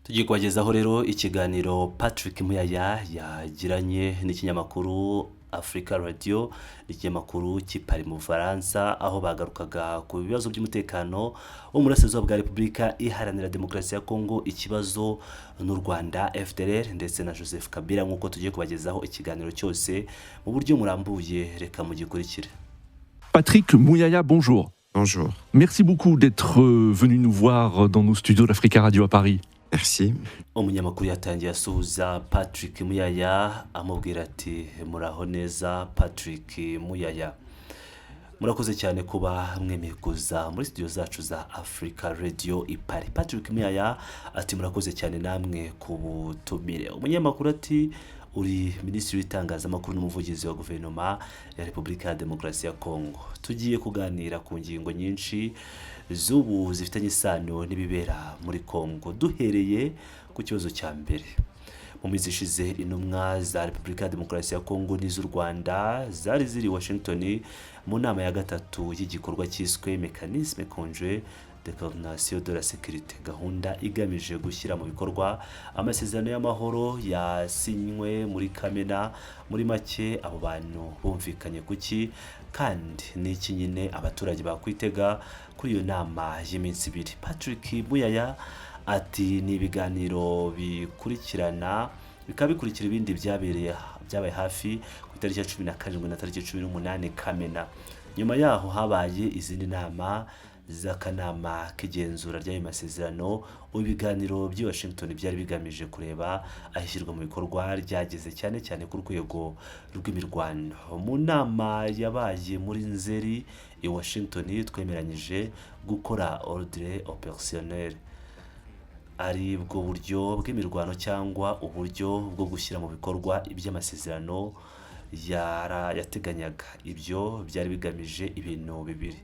Tugiye kubagezaho rero ikiganiro Patrick Muyaya yagiranye n'ikinyamakuru Africa Radio, ikinyamakuru cy'Ipari mu Bufaransa, aho bagarukaga ku bibazo by'umutekano wo mu burasirazuba bwa Repubulika Iharanira Demokarasi ya Kongo, ikibazo n'u Rwanda, FDLR ndetse na Joseph Kabila. Nk'uko tugiye kubagezaho ikiganiro cyose mu buryo murambuye, reka mugikurikire. Patrick Muyaya, bonjour. Bonjour. Merci beaucoup d'être venu nous voir dans nos studios d'Africa Radio à Paris. Merci. Umunyamakuru yatangiye asuhuza Patrick Muyaya amubwira ati muraho neza Patrick Muyaya. Murakoze cyane kuba mwemeye kuza muri studio zacu za Africa Radio i Paris. Patrick Muyaya ati murakoze cyane namwe ku butumire. Umunyamakuru ati uri minisitiri w'itangazamakuru n'umuvugizi wa guverinoma ya Repubulika ya Demokarasi ya Kongo. Tugiye kuganira ku ngingo nyinshi z'ubu zifitanye isano n'ibibera muri Kongo, duhereye ku kibazo cya mbere. Mu minsi ishize intumwa za Repubulika ya Demokarasi ya Kongo n'iz'u Rwanda zari ziri Washington mu nama ya gatatu y'igikorwa cyiswe Mécanisme conjoint de coordination de la sécurité, gahunda igamije gushyira mu bikorwa amasezerano y'amahoro yasinywe muri Kamena. Muri make abo bantu bumvikanye kuki kandi n'iki nyine abaturage bakwitega kuri iyo nama y'iminsi ibiri. Patrick Muyaya ati ni ibiganiro bikurikirana bikaba bikurikira ibindi byabaye hafi ku itariki ya 17 na tariki 18 Kamena. Nyuma yaho habaye izindi nama z'akanama k'igenzura ry'ayo masezerano. Ibiganiro by'i Washington byari bigamije kureba ahishyirwa mu bikorwa ryageze cyane cyane ku rwego rw'imirwano. Mu nama yabaye muri Nzeri i Washington twemeranyije gukora ordre opérationnel, ari bwo buryo bw'imirwano cyangwa uburyo bwo gushyira mu bikorwa iby'amasezerano yateganyaga. Ibyo byari bigamije ibintu bibiri: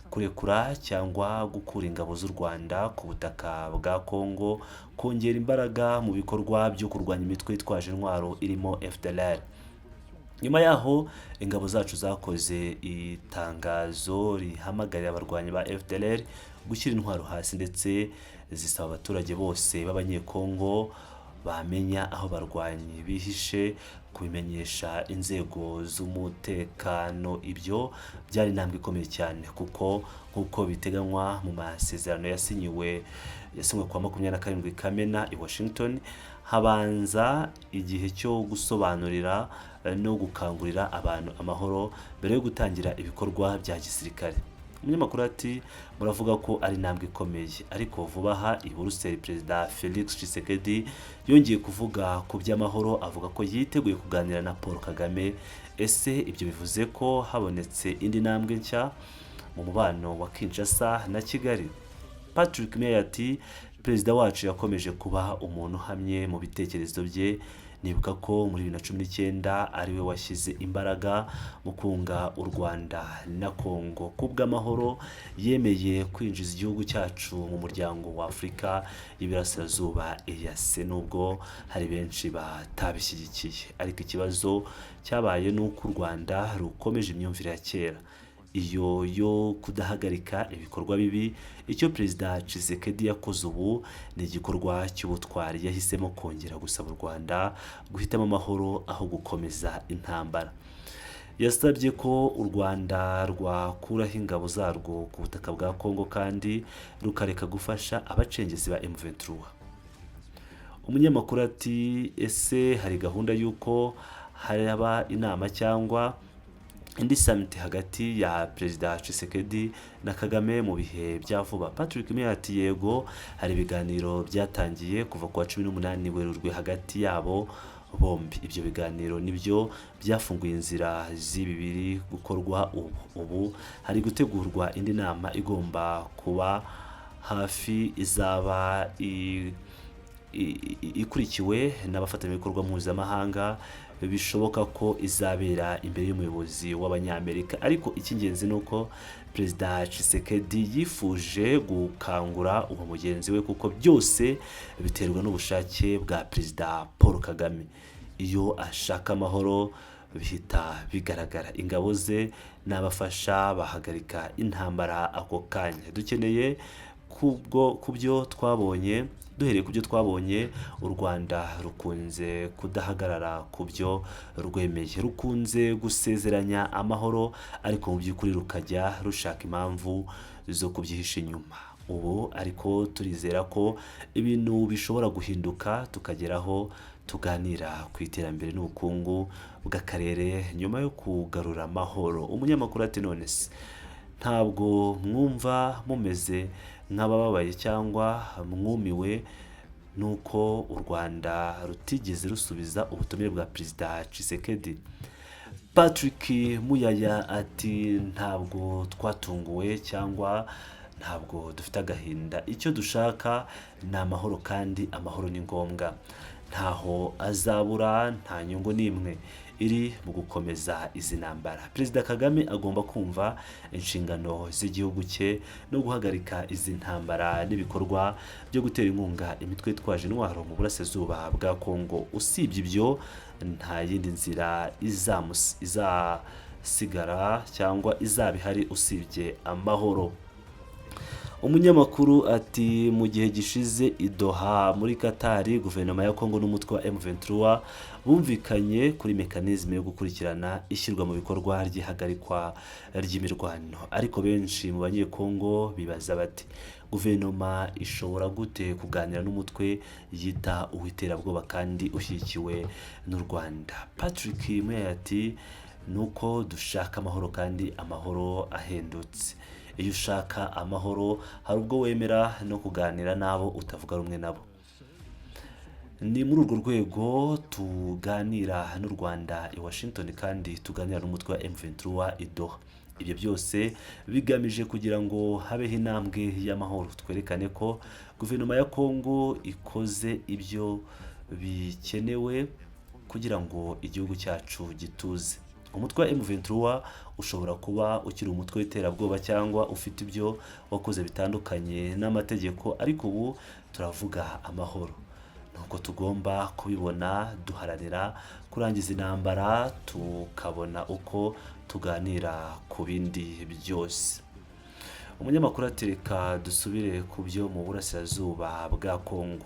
kurekura cyangwa gukura ingabo z'u Rwanda ku butaka bwa Kongo, kongera imbaraga mu bikorwa byo kurwanya imitwe yitwaje intwaro irimo FDLR. Nyuma yaho ingabo zacu zakoze itangazo rihamagarira abarwanyi ba FDLR gushyira intwaro hasi, ndetse zisaba abaturage bose b'abanyekongo bamenya aho barwanyi bihishe kubimenyesha inzego z'umutekano. Ibyo byari intambwe ikomeye cyane kuko nk'uko biteganywa mu masezerano yasinywe kwa 27 Kamena i Washington, habanza igihe cyo gusobanurira no gukangurira abantu amahoro mbere yo gutangira ibikorwa bya gisirikare. Umunyamakuru ati muravuga ko ari intambwe ikomeye, ariko vuba aha i Buruseli Perezida Felix Tshisekedi yongeye kuvuga ku by'amahoro, avuga ko yiteguye kuganira na Paul Kagame. Ese ibyo bivuze ko habonetse indi ntambwe nshya mu mubano wa Kinshasa na Kigali? Patrick Muyaya ati perezida wacu yakomeje kuba umuntu uhamye mu bitekerezo bye. Nibuka ko muri 2019 ariwe washyize imbaraga mu kunga u Rwanda na Kongo kubw'amahoro. Yemeye kwinjiza igihugu cyacu mu muryango wa Afurika y'Iburasirazuba EAC, nubwo hari benshi batabishyigikiye. Ariko ikibazo cyabaye nuko u Rwanda rukomeje imyumvire ya kera, iyo yo kudahagarika ibikorwa bibi. Icyo Perezida Tshisekedi yakoze ubu ni igikorwa cy'ubutwari. Yahisemo kongera gusaba u Rwanda guhitamo amahoro aho gukomeza intambara. Yasabye ko u Rwanda rwakuraho ingabo zarwo ku butaka bwa Kongo kandi rukareka gufasha abacengezi ba M23. Umunyamakuru ati ese hari gahunda y'uko haraba inama cyangwa indi summit hagati ya Perezida Tshisekedi na Kagame mu bihe bya vuba? Patrick Muyaya ati yego, hari ibiganiro byatangiye kuva ku wa 18 Werurwe hagati yabo bombi. Ibyo biganiro nibyo byafunguye inzira z'ibibiri gukorwa. Ubu hari gutegurwa indi nama igomba kuba hafi, izaba ikurikiwe n'abafatanyabikorwa mpuzamahanga. Bishoboka ko izabera imbere y'umuyobozi w'Abanyamerika. Ariko icy'ingenzi ni uko Perezida Tshisekedi yifuje gukangura uwo mugenzi we, kuko byose biterwa n'ubushake bwa Perezida Paul Kagame. Iyo ashaka amahoro bihita bigaragara. Ingabo ze n'abafasha bahagarika intambara ako kanya. Dukeneye ku byo twabonye duhereye ku byo twabonye u Rwanda rukunze kudahagarara ku byo rwemeye, rukunze gusezeranya amahoro ariko mu by'ukuri rukajya rushaka impamvu zo kubyihisha inyuma. Ubu ariko turizera ko ibintu bishobora guhinduka tukageraho tuganira ku iterambere n'ubukungu bw'akarere nyuma yo kugarura amahoro. Umunyamakuru ati none se ntabwo mwumva mumeze nk'abababaye cyangwa mwumiwe nuko u Rwanda rutigeze rusubiza ubutumire bwa Perezida Tshisekedi? Patrick Muyaya ati ntabwo twatunguwe cyangwa ntabwo dufite agahinda, icyo dushaka ni amahoro kandi amahoro ni ngombwa, ntaho azabura, nta nyungu n'imwe iri mu gukomeza izi ntambara. Perezida Kagame agomba kumva inshingano z'igihugu cye no guhagarika izi ntambara n'ibikorwa byo gutera inkunga imitwe yitwaje intwaro mu burasirazuba bwa Kongo. Usibye ibyo nta yindi nzira izasigara cyangwa izaba ihari usibye amahoro. Umunyamakuru ati mu gihe gishize i Doha muri Qatar, guverinoma ya Kongo n'umutwe wa M23 bumvikanye kuri mekanizme yo gukurikirana ishyirwa mu bikorwa ry'ihagarikwa ry'imirwano, ariko benshi mu banyekongo bibaza bati guverinoma ishobora gute kuganira n'umutwe yita uw'iterabwoba kandi ushyigikiwe n'u Rwanda? Patrick Muyaya ati nuko dushaka amahoro kandi amahoro ahendutse. Iyo ushaka amahoro hari ubwo wemera no kuganira n'abo utavuga rumwe nabo. Ni muri urwo rwego tuganira n'u Rwanda i Washington kandi tuganira n'umutwe wa M23 i Doha. Ibyo byose bigamije kugira ngo habeho intambwe y'amahoro, twerekane ko guverinoma ya Kongo ikoze ibyo bikenewe kugira ngo igihugu cyacu gituze. Umutwe wa M23 ushobora kuba ukiri umutwe w'iterabwoba cyangwa ufite ibyo wakoze bitandukanye n'amategeko, ariko ubu turavuga amahoro. Nuko tugomba kubibona, duharanira kurangiza intambara, tukabona uko tuganira ku bindi byose. Umunyamakuru atereka dusubire ku byo mu burasirazuba bwa Kongo.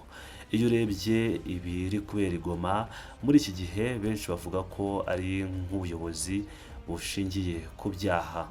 Iyo urebye ibiri kubera i Goma muri iki gihe, benshi bavuga ko ari nk'ubuyobozi bushingiye ku byaha.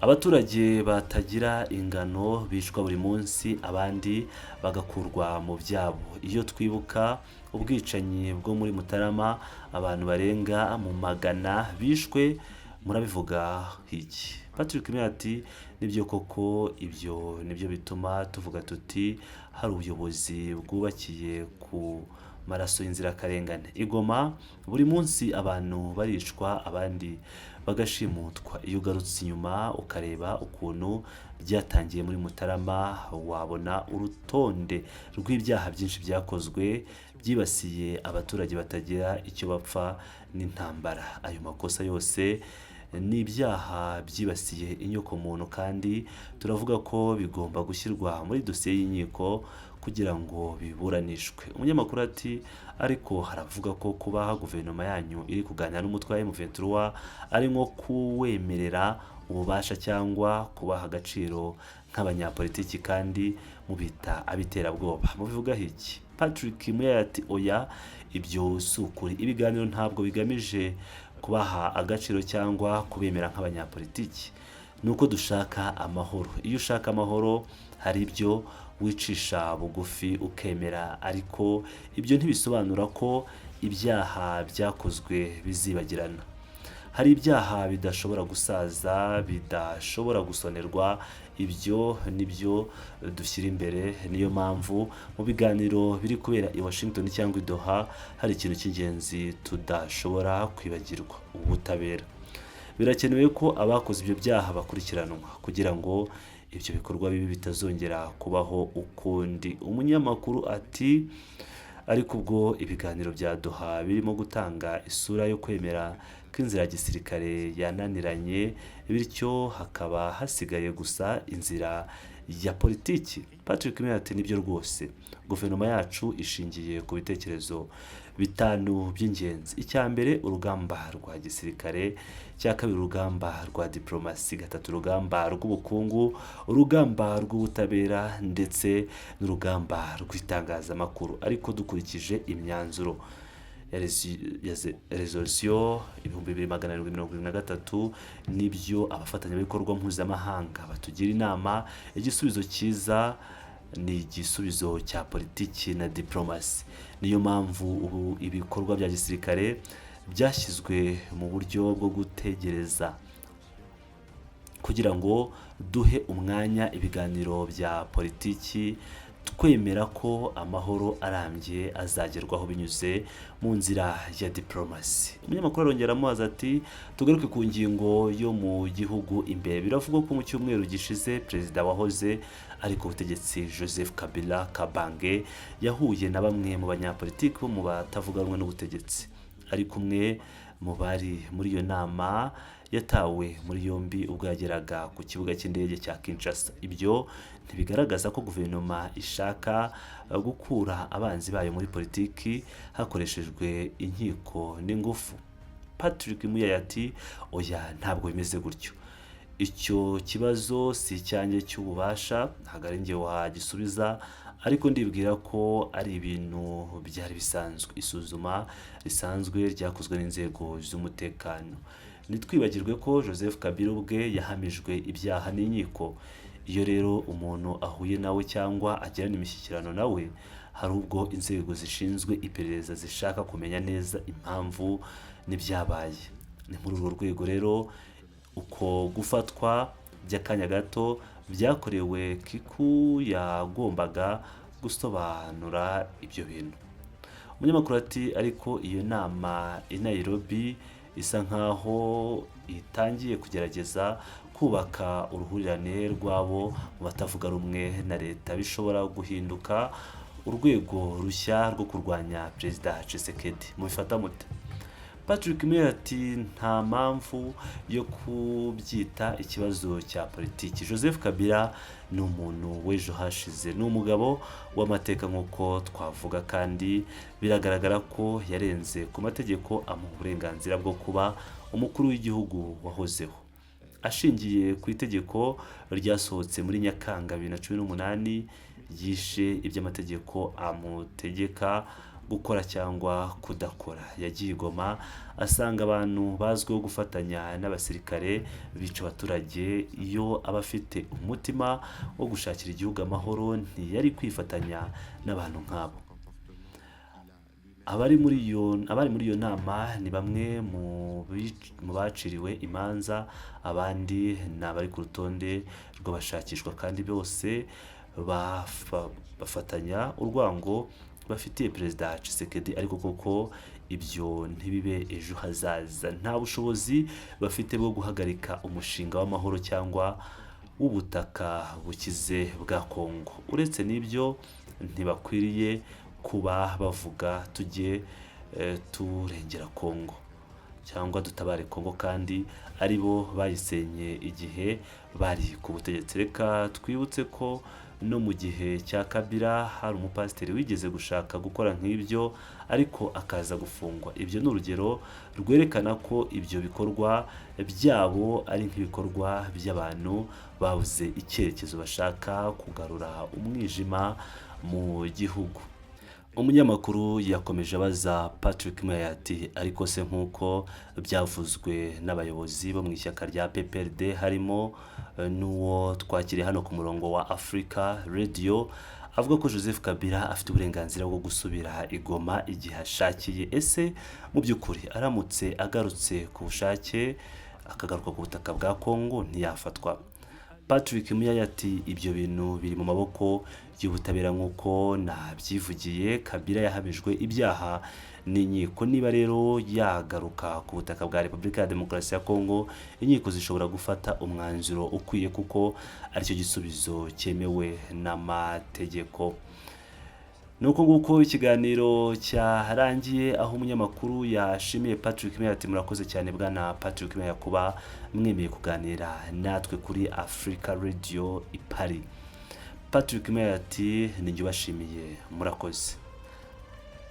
Abaturage batagira ingano bicwa buri munsi, abandi bagakurwa mu byabo. Iyo twibuka ubwicanyi bwo muri Mutarama, abantu barenga mu magana bishwe, murabivuga iki? Patrick Muyaya ati nibyo koko, ibyo nibyo bituma tuvuga tuti hari ubuyobozi bwubakiye ku maraso y'inzirakarengane. I Goma buri munsi abantu baricwa, abandi bagashimutwa. Iyo ugarutse inyuma ukareba ukuntu byatangiye muri Mutarama, wabona urutonde rw'ibyaha byinshi byakozwe byibasiye abaturage batagira icyo bapfa n'intambara. Ayo makosa yose ni ibyaha byibasiye inyokomuntu kandi turavuga ko bigomba gushyirwa muri dosiye y'inkiko kugira ngo biburanishwe. Umunyamakuru ati ariko haravuga ko kuba guverinoma yanyu iri kuganira n'umutwe wa M23 ari nko kuwemerera ububasha cyangwa kubaha agaciro nk'abanyapolitiki kandi mubita abiterabwoba. Mubivuga iki? Patrick Muyaya ati oya, ibyo si ukuri. Ibiganiro ntabwo bigamije kubaha agaciro cyangwa kubemera nk'abanyapolitiki, nuko dushaka amahoro. Iyo ushaka amahoro hari ibyo wicisha bugufi ukemera, ariko ibyo ntibisobanura ko ibyaha byakozwe bizibagirana. Hari ibyaha bidashobora gusaza, bidashobora gusonerwa. Ibyo nibyo dushyira imbere. Niyo mpamvu mu biganiro biri kubera i Washington cyangwa i Doha hari ikintu cy'ingenzi tudashobora kwibagirwa: ubutabera. Birakenewe ko abakoze ibyo byaha bakurikiranwa kugira ngo ibyo bikorwa bibi bitazongera kubaho ukundi. Umunyamakuru ati ariko ubwo ibiganiro bya Doha birimo gutanga isura yo kwemera ko inzira ya gisirikare yananiranye, bityo hakaba hasigaye gusa inzira ya politiki. Patrick Meya ati nibyo rwose, guverinoma yacu ishingiye ku bitekerezo bitanu by'ingenzi. icya mbere urugamba rwa gisirikare, icya kabiri urugamba rwa diplomasi, gatatu urugamba rw'ubukungu, urugamba rw'ubutabera ndetse n'urugamba rw'itangazamakuru. Ariko dukurikije imyanzuro ya resolution 2773 nibyo abafatanyabikorwa mpuzamahanga batugira inama, igisubizo cyiza ni igisubizo cya politiki na diplomasi. Niyo mpamvu ubu ibikorwa bya gisirikare byashyizwe mu buryo bwo gutegereza kugira ngo duhe umwanya ibiganiro bya politiki, twemera ko amahoro arambye azagerwaho binyuze mu nzira ya diplomasi. Umunyamakuru arongeramo ati tugaruke ku ngingo yo mu gihugu imbere. Biravugwa ko mu cyumweru gishize perezida wahoze ari ku butegetsi Joseph Kabila Kabange yahuye na bamwe mu banyapolitiki bo mu batavuga rumwe n'ubutegetsi. Ari kumwe mu bari muri iyo nama yatawe muri yombi ubwo yageraga ku kibuga cy'indege cya Kinshasa. Ibyo ntibigaragaza ko guverinoma ishaka gukura abanzi bayo muri politiki hakoreshejwe inkiko n'ingufu. Patrick Meya ati oya, ntabwo bimeze gutyo. Icyo kibazo si icyanjye cy'ububasha, ntabwo ari njye wagisubiza, ariko ndibwira ko ari ibintu byari bisanzwe. Isuzuma risanzwe ryakozwe n'inzego z'umutekano. Nitwibagirwe ko Joseph Kabila ubwe yahamijwe ibyaha n'inkiko. Iyo rero umuntu ahuye nawe cyangwa agirana imishyikirano nawe, hari ubwo inzego zishinzwe iperereza zishaka kumenya neza impamvu n'ibyabaye. Ni muri urwo rwego rero uko gufatwa by'akanya gato byakorewe Kiku yagombaga gusobanura ibyo bintu. Umunyamakuru ati ariko iyo nama i Nairobi isa nkaho itangiye kugerageza kubaka uruhurirane rwabo mu batavuga rumwe na leta, bishobora guhinduka urwego rushya rwo kurwanya perezida Tshisekedi. Mubifata mute? Patrick Meya ati nta mpamvu yo kubyita ikibazo cya politiki. Joseph Kabila ni umuntu w'ejo hashize, ni umugabo w'amateka nk'uko twavuga, kandi biragaragara ko yarenze ku mategeko amuha uburenganzira bwo kuba umukuru w'igihugu wahozeho. Ashingiye ku itegeko ryasohotse muri Nyakanga 2018 yishe iby'amategeko amutegeka gukora cyangwa kudakora. Yagiye Goma asanga abantu bazwiho gufatanya n'abasirikare bica abaturage. Iyo abafite umutima wo gushakira igihugu amahoro ntiyari kwifatanya n'abantu nk'abo. Abari muri iyo nama ni bamwe mu baciriwe imanza, abandi ni abari ku rutonde rw'abashakishwa, kandi bose bafatanya urwango bafitiye perezida Tshisekedi. Ariko koko ibyo ntibibe ejo hazaza. Nta bushobozi bafite bwo guhagarika umushinga w'amahoro cyangwa w'ubutaka bukize bwa Kongo. Uretse n'ibyo ntibakwiriye kuba bavuga tujye turengera Kongo cyangwa dutabare Kongo, kandi ari bo bayisenye igihe bari ku butegetsi. Reka twibutse ko no mu gihe cya Kabila hari umupasiteri wigeze gushaka gukora nk'ibyo ariko akaza gufungwa. Ibyo ni urugero rwerekana ko ibyo bikorwa byabo ari nk'ibikorwa by'abantu babuze icyerekezo, bashaka kugarura umwijima mu gihugu. Umunyamakuru yakomeje abaza Patrick Meya ati ariko se nk'uko byavuzwe n'abayobozi bo mu ishyaka rya PPRD harimo n'uwo twakiriye hano ku murongo wa Africa Radio, avuga ko Joseph Kabila afite uburenganzira bwo gusubira i Goma igihe ashakiye. Ese mu by'ukuri aramutse agarutse ku bushake akagaruka ku butaka bwa Kongo ntiyafatwa? Patrick Meya ati ibyo bintu biri mu maboko y'ubutabera nk'uko nabyivugiye. Kabila yahamijwe ibyaha n'inkiko. Niba rero yagaruka ku butaka bwa Repubulika ya Demokarasi ya Kongo, inkiko zishobora gufata umwanzuro ukwiye kuko aricyo gisubizo cyemewe n'amategeko. Nuko nguko ikiganiro cyarangiye, aho umunyamakuru yashimiye Patrick Meya ati murakoze cyane bwana Patrick Meya kuba mwemeye kuganira natwe kuri Africa Radio i Paris. Patrick Meyer ati ninjye ubashimiye murakoze.